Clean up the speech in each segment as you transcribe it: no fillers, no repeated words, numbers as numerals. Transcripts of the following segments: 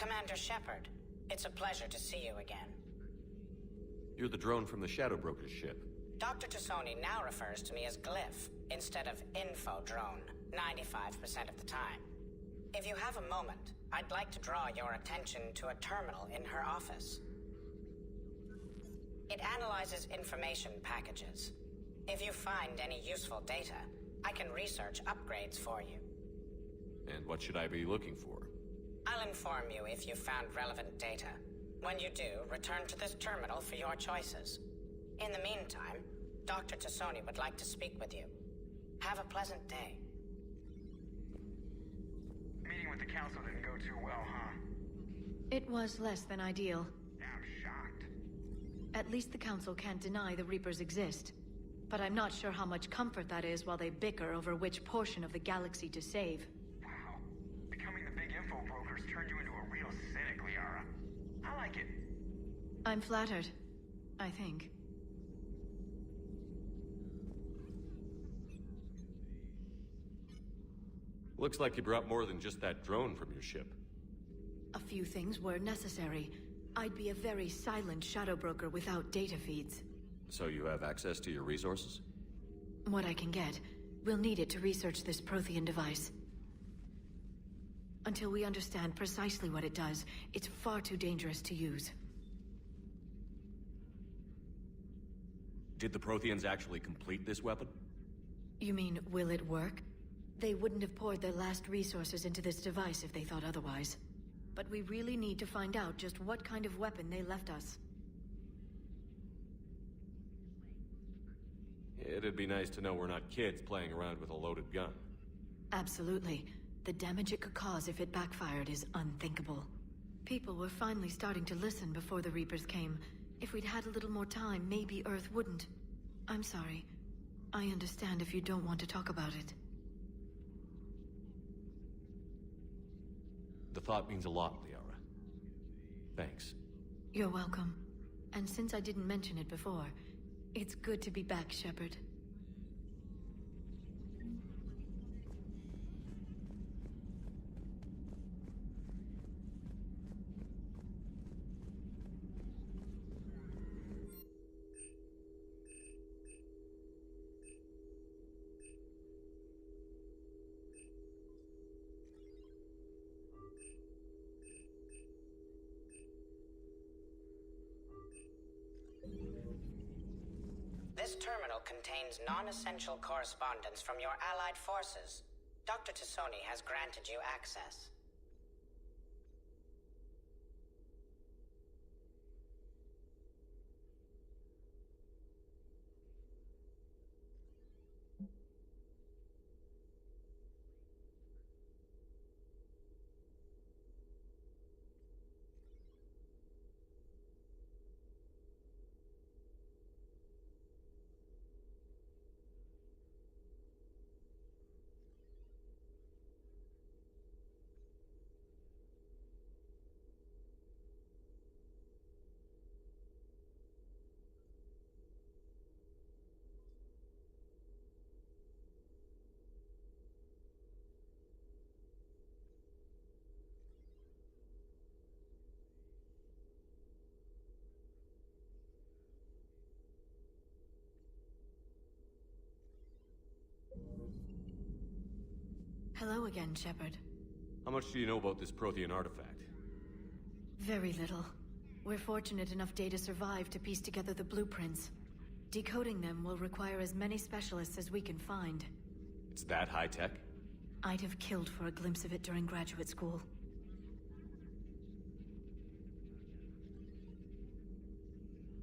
Commander Shepard, it's a pleasure to see you again. You're the drone from the Shadow Broker's ship. Dr. Tassoni now refers to me as Glyph, instead of Info Drone, 95% of the time. If you have a moment, I'd like to draw your attention to a terminal in her office. It analyzes information packages. If you find any useful data, I can research upgrades for you. And what should I be looking for? I'll inform you if you've found relevant data. When you do, return to this terminal for your choices. In the meantime, Dr. Tassoni would like to speak with you. Have a pleasant day. Meeting with the council didn't go too well, huh? It was less than ideal. I'm shocked. At least the council can't deny the Reapers exist. But I'm not sure how much comfort that is while they bicker over which portion of the galaxy to save. Wow. Becoming the big info brokers turned you into a real cynic, Liara. I like it. I'm flattered, I think. Looks like you brought more than just that drone from your ship. A few things were necessary. I'd be a very silent shadow broker without data feeds. So you have access to your resources? What I can get. We'll need it to research this Prothean device. Until we understand precisely what it does, it's far too dangerous to use. Did the Protheans actually complete this weapon? You mean, will it work? They wouldn't have poured their last resources into this device if they thought otherwise. But we really need to find out just what kind of weapon they left us. It'd be nice to know we're not kids playing around with a loaded gun. Absolutely. The damage it could cause if it backfired is unthinkable. People were finally starting to listen before the Reapers came. If we'd had a little more time, maybe Earth wouldn't. I'm sorry. I understand if you don't want to talk about it. The thought means a lot, Liara. Thanks. You're welcome. And since I didn't mention it before, it's good to be back, Shepard. This terminal contains non-essential correspondence from your allied forces. Dr. Tassoni has granted you access. Hello again, Shepard. How much do you know about this Prothean artifact? Very little. We're fortunate enough data survived to piece together the blueprints. Decoding them will require as many specialists as we can find. It's that high-tech? I'd have killed for a glimpse of it during graduate school.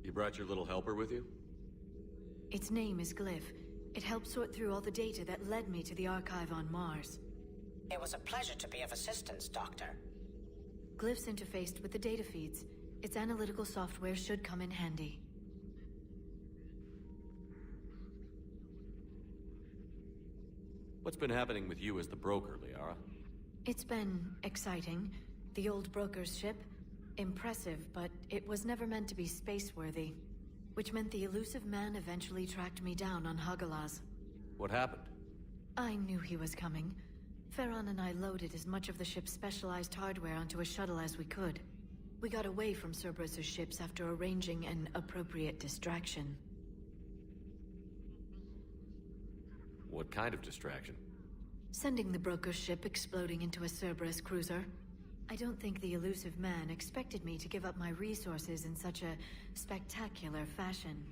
You brought your little helper with you? Its name is Glyph. It helped sort through all the data that led me to the archive on Mars. It was a pleasure to be of assistance, Doctor. Glyph's interfaced with the data feeds. Its analytical software should come in handy. What's been happening with you as the broker, Liara? It's been exciting. The old broker's ship? Impressive, but it was never meant to be space-worthy. Which meant the elusive man eventually tracked me down on Hagalaz. What happened? I knew he was coming. Farron and I loaded as much of the ship's specialized hardware onto a shuttle as we could. We got away from Cerberus's ships after arranging an appropriate distraction. What kind of distraction? Sending the broker's ship exploding into a Cerberus cruiser. I don't think the elusive man expected me to give up my resources in such a spectacular fashion.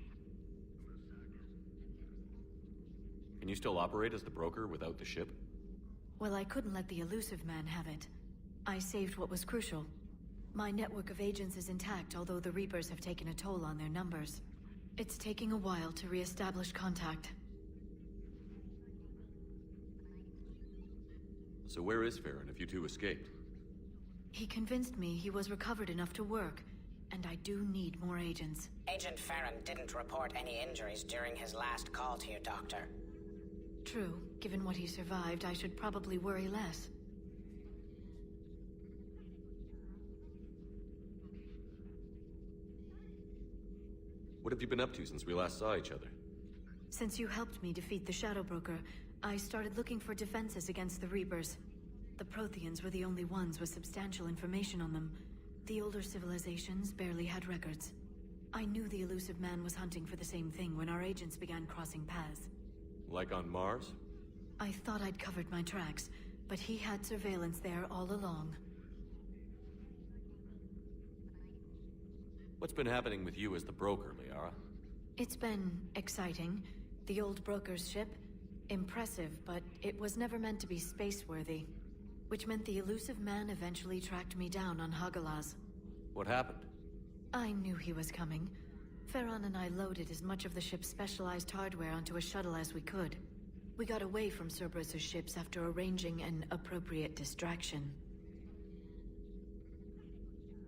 Can you still operate as the broker without the ship? Well, I couldn't let the elusive man have it. I saved what was crucial. My network of agents is intact, although the Reapers have taken a toll on their numbers. It's taking a while to re-establish contact. So where is Farron if you two escaped? He convinced me he was recovered enough to work, and I do need more agents. Agent Farron didn't report any injuries during his last call to you, Doctor. True. Given what he survived, I should probably worry less. What have you been up to since we last saw each other? Since you helped me defeat the Shadow Broker, I started looking for defenses against the Reapers. The Protheans were the only ones with substantial information on them. The older civilizations barely had records. I knew the elusive man was hunting for the same thing when our agents began crossing paths. Like on Mars? I thought I'd covered my tracks, but he had surveillance there all along. What's been happening with you as the broker, Liara? It's been exciting. The old broker's ship, impressive, but it was never meant to be space-worthy. Which meant the elusive man eventually tracked me down on Hagalaz. What happened? I knew he was coming. Farron and I loaded as much of the ship's specialized hardware onto a shuttle as we could. We got away from Cerberus's ships after arranging an appropriate distraction.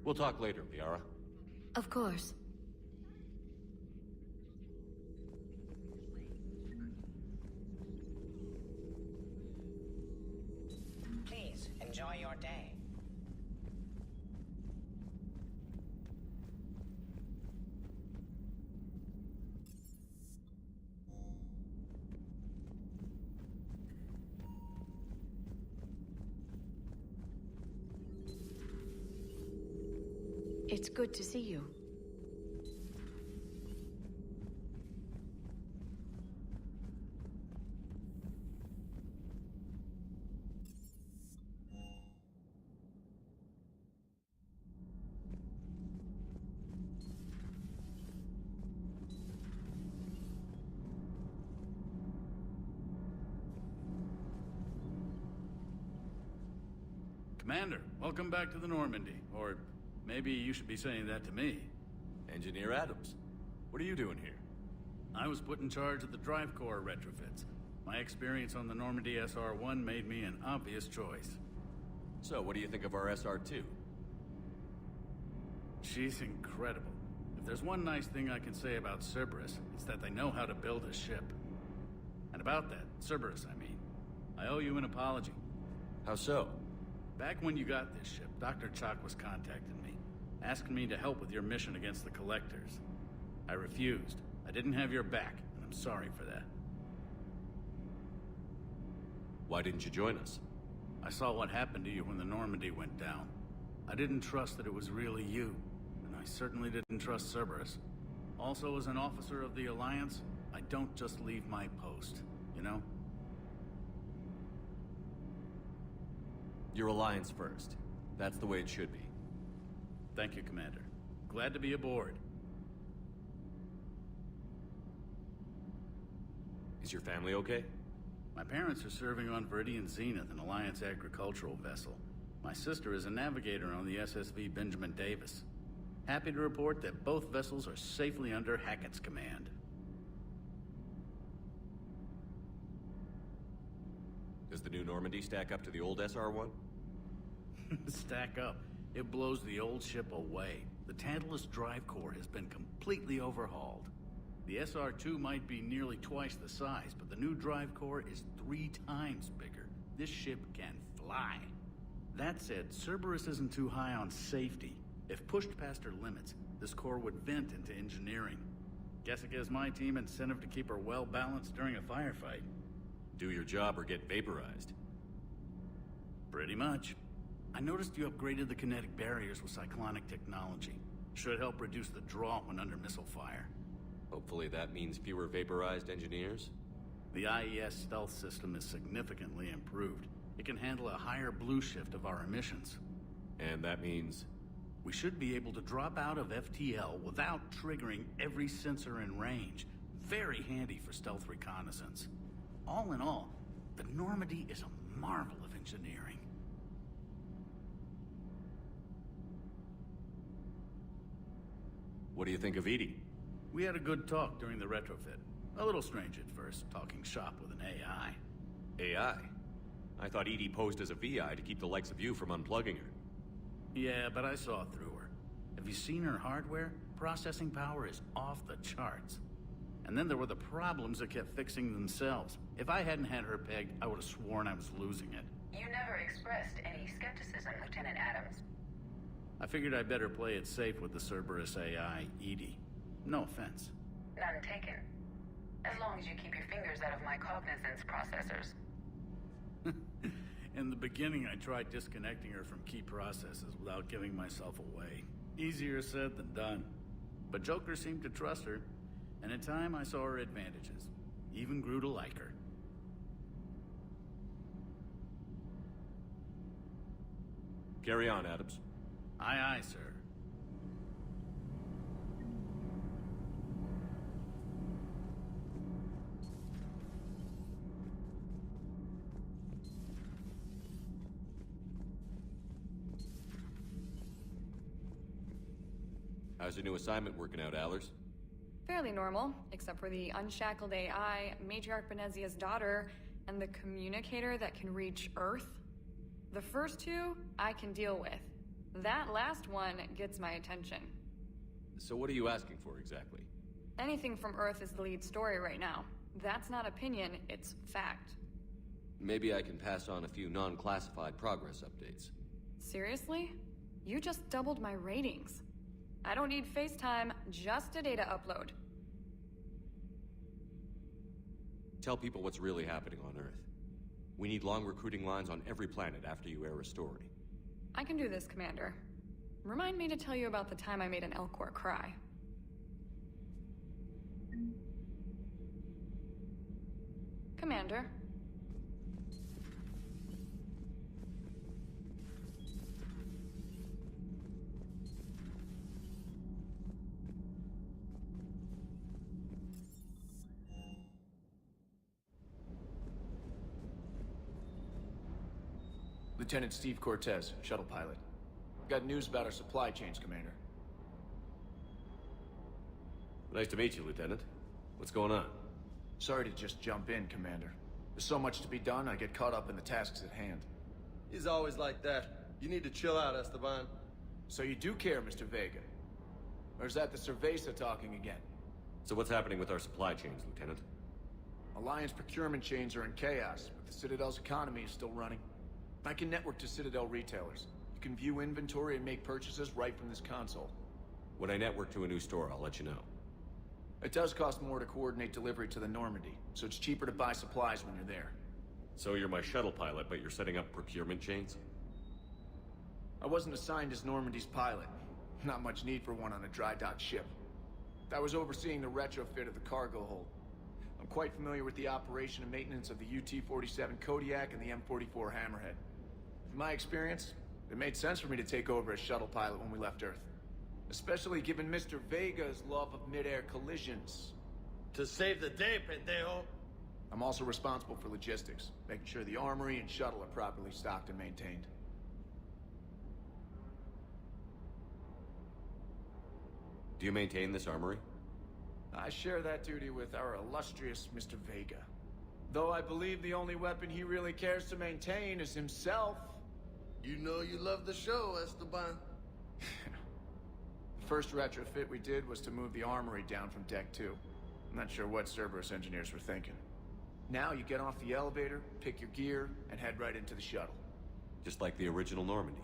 We'll talk later, Liara. Of course. Please, enjoy your day. It's good to see you. Commander, welcome back to the Normandy. Or maybe you should be saying that to me. Engineer Adams, what are you doing here? I was put in charge of the drive core retrofits. My experience on the Normandy SR-1 made me an obvious choice. So, what do you think of our SR-2? She's incredible. If there's one nice thing I can say about Cerberus, it's that they know how to build a ship. And about that, Cerberus, I mean, I owe you an apology. How so? Back when you got this ship, Dr. Chalk was contacting me, asking me to help with your mission against the Collectors. I refused. I didn't have your back, and I'm sorry for that. Why didn't you join us? I saw what happened to you when the Normandy went down. I didn't trust that it was really you, and I certainly didn't trust Cerberus. Also, as an officer of the Alliance, I don't just leave my post, you know? Your Alliance first. That's the way it should be. Thank you, Commander. Glad to be aboard. Is your family okay? My parents are serving on Viridian Zenith, an Alliance agricultural vessel. My sister is a navigator on the SSV Benjamin Davis. Happy to report that both vessels are safely under Hackett's command. Does the new Normandy stack up to the old SR-1? Stack up. It blows the old ship away. The Tantalus drive core has been completely overhauled. The SR-2 might be nearly twice the size, but the new drive core is 3 times bigger. This ship can fly. That said, Cerberus isn't too high on safety. If pushed past her limits, this core would vent into engineering. Guess it gives my team incentive to keep her well balanced during a firefight. Do your job or get vaporized. Pretty much. I noticed you upgraded the kinetic barriers with cyclonic technology. Should help reduce the draw when under missile fire. Hopefully that means fewer vaporized engineers? The IES stealth system is significantly improved. It can handle a higher blue shift of our emissions. And that means... We should be able to drop out of FTL without triggering every sensor in range. Very handy for stealth reconnaissance. All in all, the Normandy is a marvel of engineering. What do you think of Edie? We had a good talk during the retrofit. A little strange at first, talking shop with an AI. AI? I thought Edie posed as a VI to keep the likes of you from unplugging her. Yeah, but I saw through her. Have you seen her hardware? Processing power is off the charts. And then there were the problems that kept fixing themselves. If I hadn't had her pegged, I would have sworn I was losing it. You never expressed any skepticism, Lieutenant Adams. I figured I'd better play it safe with the Cerberus AI, Edie. No offense. None taken. As long as you keep your fingers out of my cognizance processors. In the beginning, I tried disconnecting her from key processes without giving myself away. Easier said than done. But Joker seemed to trust her, and in time I saw her advantages. Even grew to like her. Carry on, Adams. Aye, aye, sir. How's your new assignment working out, Allers? Fairly normal, except for the unshackled AI, Matriarch Benezia's daughter, and the communicator that can reach Earth. The first two, I can deal with. That last one gets my attention. So what are you asking for, exactly? Anything from Earth is the lead story right now. That's not opinion, it's fact. Maybe I can pass on a few non-classified progress updates. Seriously? You just doubled my ratings. I don't need FaceTime, just a data upload. Tell people what's really happening on Earth. We need long recruiting lines on every planet after you air a story. I can do this, Commander. Remind me to tell you about the time I made an Elcor cry. Commander. Lieutenant Steve Cortez, shuttle pilot. Got news about our supply chains, Commander. Nice to meet you, Lieutenant. What's going on? Sorry to just jump in, Commander. There's so much to be done, I get caught up in the tasks at hand. He's always like that. You need to chill out, Esteban. So you do care, Mr. Vega? Or is that the Cerveza talking again? So what's happening with our supply chains, Lieutenant? Alliance procurement chains are in chaos, but the Citadel's economy is still running. I can network to Citadel retailers. You can view inventory and make purchases right from this console. When I network to a new store, I'll let you know. It does cost more to coordinate delivery to the Normandy, so it's cheaper to buy supplies when you're there. So you're my shuttle pilot, but you're setting up procurement chains? I wasn't assigned as Normandy's pilot. Not much need for one on a dry dock ship. I was overseeing the retrofit of the cargo hold. I'm quite familiar with the operation and maintenance of the UT-47 Kodiak and the M44 Hammerhead. From my experience, it made sense for me to take over as shuttle pilot when we left Earth. Especially given Mr. Vega's love of mid-air collisions. To save the day, pendejo. I'm also responsible for logistics, making sure the armory and shuttle are properly stocked and maintained. Do you maintain this armory? I share that duty with our illustrious Mr. Vega. Though I believe the only weapon he really cares to maintain is himself. You know you love the show, Esteban. The first retrofit we did was to move the armory down from Deck 2. I'm not sure what Cerberus engineers were thinking. Now you get off the elevator, pick your gear, and head right into the shuttle. Just like the original Normandy.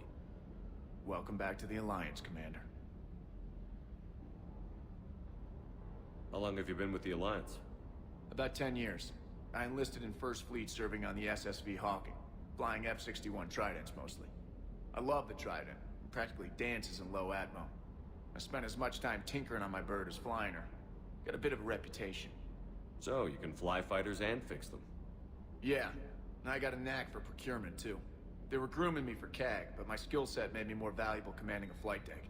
Welcome back to the Alliance, Commander. How long have you been with the Alliance? About 10 years. I enlisted in First Fleet serving on the SSV Hawking. flying F-61 Tridents mostly. I love the Trident. It practically dances in low atmo. I spent as much time tinkering on my bird as flying her. Got a bit of a reputation. So, you can fly fighters and fix them. Yeah, and I got a knack for procurement too. They were grooming me for CAG, but my skill set made me more valuable commanding a flight deck.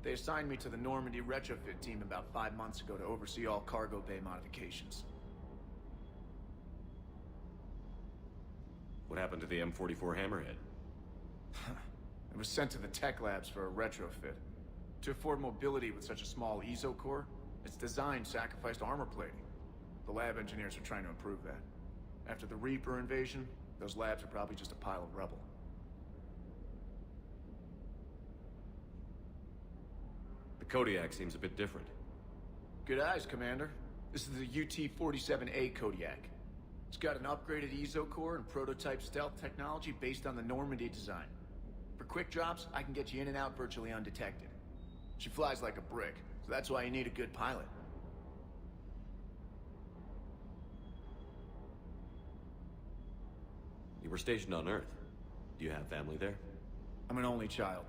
They assigned me to the Normandy retrofit team about 5 months ago to oversee all cargo bay modifications. What happened to the M44 Hammerhead? It was sent to the tech labs for a retrofit. To afford mobility with such a small ESO core, its design sacrificed armor plating. The lab engineers are trying to improve that. After the Reaper invasion, those labs are probably just a pile of rubble. The Kodiak seems a bit different. Good eyes, Commander. This is the UT-47A Kodiak. It's got an upgraded ESO core and prototype stealth technology based on the Normandy design. For quick drops, I can get you in and out virtually undetected. She flies like a brick, so that's why you need a good pilot. You were stationed on Earth. Do you have family there? I'm an only child.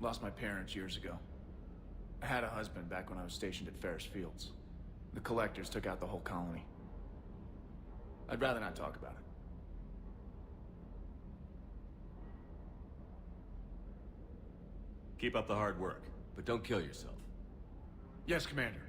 Lost my parents years ago. I had a husband back when I was stationed at Ferris Fields. The collectors took out the whole colony. I'd rather not talk about it. Keep up the hard work, but don't kill yourself. Yes, Commander.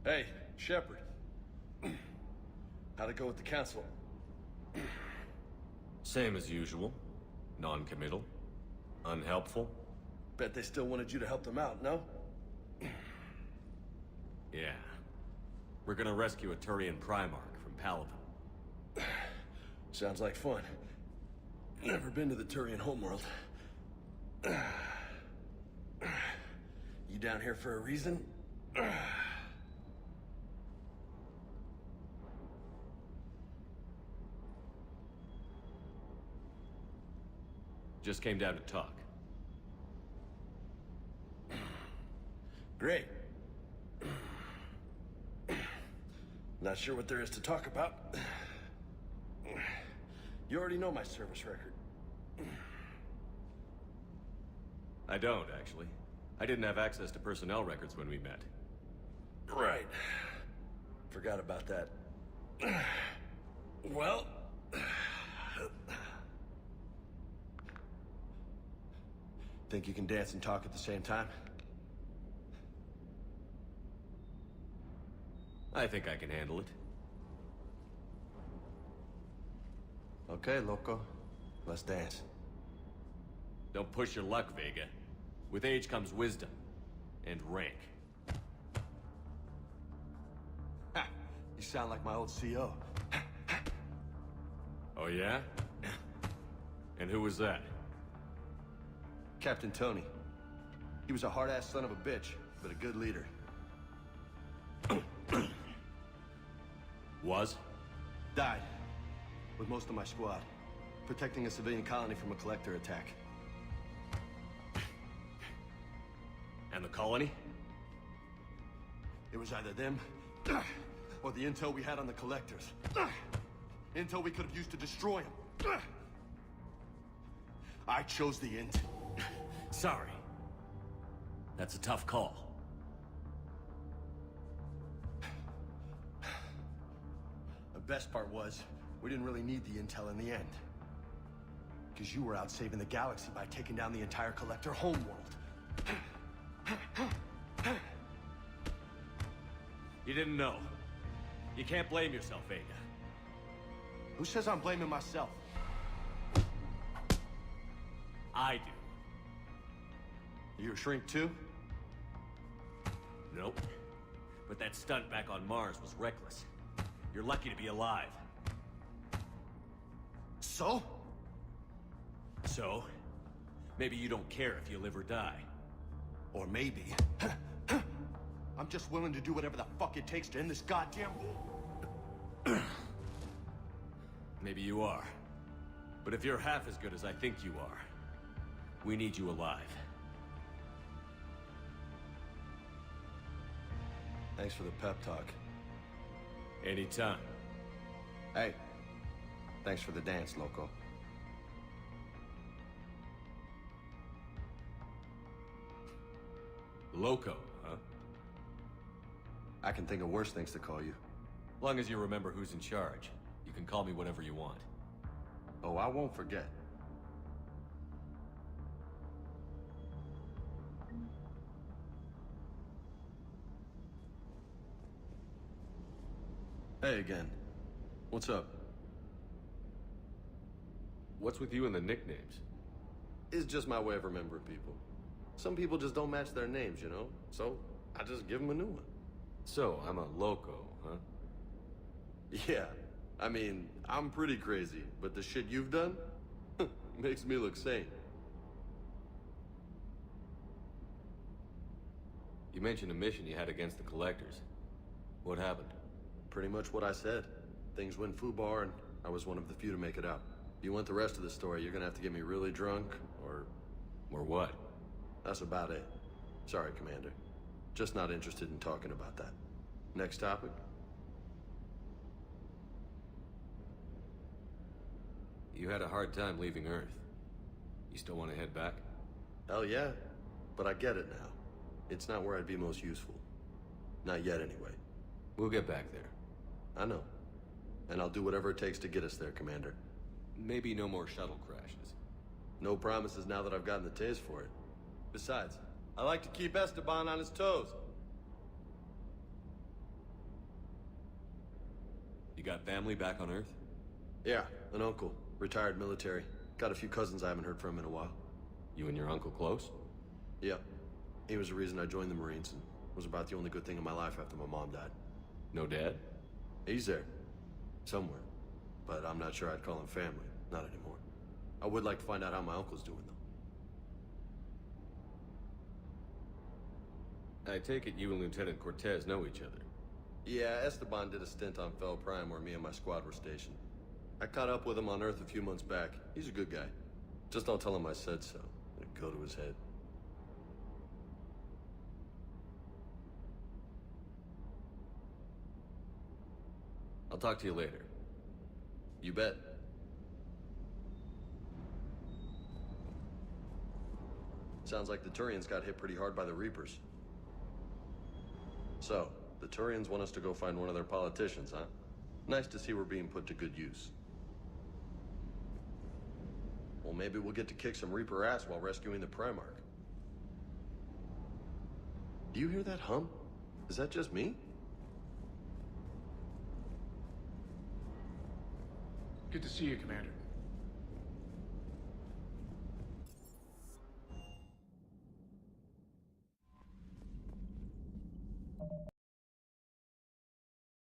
Hey, Shepard. How'd it go with the council? Same as usual. Non-committal. Unhelpful. Bet they still wanted you to help them out, no? Yeah. We're gonna rescue a Turian Primarch from Paladin. Sounds like fun. Never been to the Turian homeworld. You down here for a reason? Just came down to talk. Great. Not sure what there is to talk about. You already know my service record. I don't, actually. I didn't have access to personnel records when we met. Right. Forgot about that. Well... Think you can dance and talk at the same time? I think I can handle it. Okay, loco. Let's dance. Don't push your luck, Vega. With age comes wisdom. And rank. Ha! You sound like my old CO. Oh yeah? And who was that? Captain Tony. He was a hard-ass son of a bitch, but a good leader. Was? Died. With most of my squad. Protecting a civilian colony from a collector attack. And the colony? It was either them, or the intel we had on the collectors. Intel we could have used to destroy them. I chose the int. Sorry. That's a tough call. The best part was, we didn't really need the intel in the end. Because you were out saving the galaxy by taking down the entire Collector homeworld. You didn't know. You can't blame yourself, Vega. Who says I'm blaming myself? I do. You a shrink too? Nope. But that stunt back on Mars was reckless. You're lucky to be alive. So? So, maybe you don't care if you live or die. Or maybe... I'm just willing to do whatever the fuck it takes to end this goddamn... Maybe you are. But if you're half as good as I think you are, we need you alive. Thanks for the pep talk. Anytime. Hey, thanks for the dance, Loco. Loco, huh? I can think of worse things to call you. Long as you remember who's in charge, you can call me whatever you want. Oh, I won't forget. Hey again. What's up? What's with you and the nicknames? It's just my way of remembering people. Some people just don't match their names, you know? So, I just give them a new one. So, I'm a loco, huh? Yeah. I mean, I'm pretty crazy, but the shit you've done makes me look sane. You mentioned a mission you had against the Collectors. What happened? Pretty much what I said. Things went foobar, and I was one of the few to make it out. If you want the rest of the story, you're gonna have to get me really drunk, or... Or what? That's about it. Sorry, Commander. Just not interested in talking about that. Next topic? You had a hard time leaving Earth. You still want to head back? Hell yeah. But I get it now. It's not where I'd be most useful. Not yet, anyway. We'll get back there. I know. And I'll do whatever it takes to get us there, Commander. Maybe no more shuttle crashes. No promises now that I've gotten the taste for it. Besides, I like to keep Esteban on his toes. You got family back on Earth? Yeah, an uncle. Retired military. Got a few cousins I haven't heard from in a while. You and your uncle close? Yeah. He was the reason I joined the Marines and was about the only good thing in my life after my mom died. No dad? He's there. Somewhere. But I'm not sure I'd call him family. Not anymore. I would like to find out how my uncle's doing, though. I take it you and Lieutenant Cortez know each other. Yeah, Esteban did a stint on Fel Prime where me and my squad were stationed. I caught up with him on Earth a few months back. He's a good guy. Just don't tell him I said so. It'd go to his head. I'll talk to you later. You bet. Sounds like the Turians got hit pretty hard by the Reapers. So, the Turians want us to go find one of their politicians, huh? Nice to see we're being put to good use. Well, maybe we'll get to kick some Reaper ass while rescuing the Primarch. Do you hear that hum? Is that just me? Good to see you, Commander.